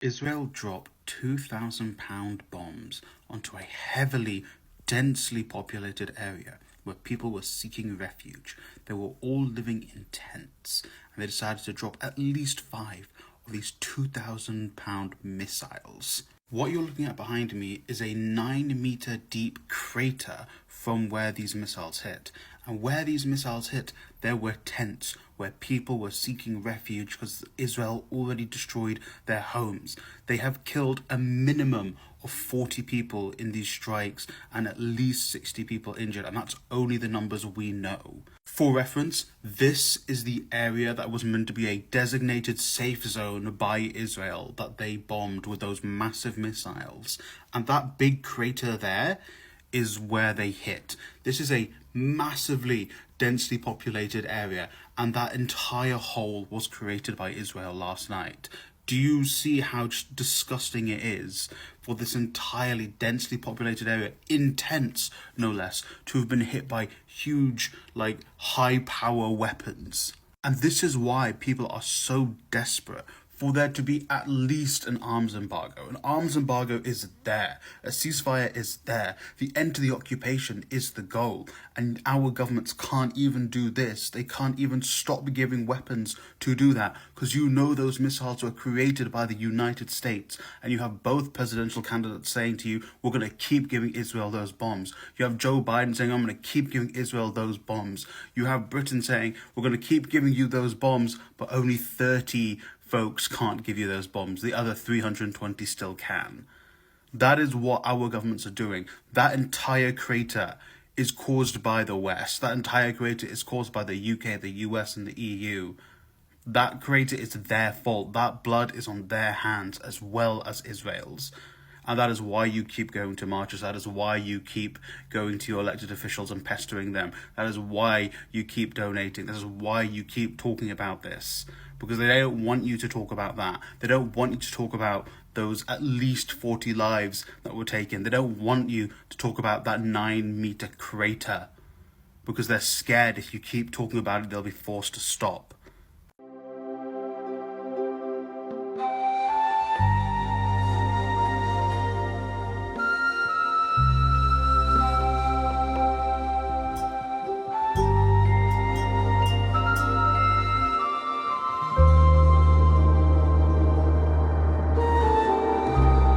Israel dropped 2,000-pound bombs onto a heavily, densely populated area where people were seeking refuge. They were all living in tents, and they decided to drop at least 5 of these 2,000-pound missiles. What you're looking at behind me is a 9-meter deep crater from where these missiles hit. And where these missiles hit, there were tents where people were seeking refuge because Israel already destroyed their homes. They have killed a minimum of 40 people in these strikes and at least 60 people injured, and that's only the numbers we know. For reference, this is the area that was meant to be a designated safe zone by Israel that they bombed with those massive missiles. And that big crater there is where they hit. This is a massively densely populated area, and that entire hole was created by Israel last night. Do you see how disgusting it is for this entirely densely populated area, in tents no less, to have been hit by huge, high power weapons? And this is why people are so desperate for there to be at least an arms embargo. An arms embargo is there. A ceasefire is there. The end to the occupation is the goal. And our governments can't even do this. They can't even stop giving weapons to do that, because you know those missiles were created by the United States. And you have both presidential candidates saying to you, we're going to keep giving Israel those bombs. You have Joe Biden saying, I'm going to keep giving Israel those bombs. You have Britain saying, we're going to keep giving you those bombs, but only 30 folks can't give you those bombs. The other 320 still can. That is what our governments are doing. That entire crater is caused by the West. That entire crater is caused by the UK, the US, and the EU. That crater is their fault. That blood is on their hands as well as Israel's. And that is why you keep going to marches. That is why you keep going to your elected officials and pestering them. That is why you keep donating. That is why you keep talking about this. Because they don't want you to talk about that. They don't want you to talk about those at least 40 lives that were taken. They don't want you to talk about that 9-meter crater. Because they're scared if you keep talking about it, they'll be forced to stop.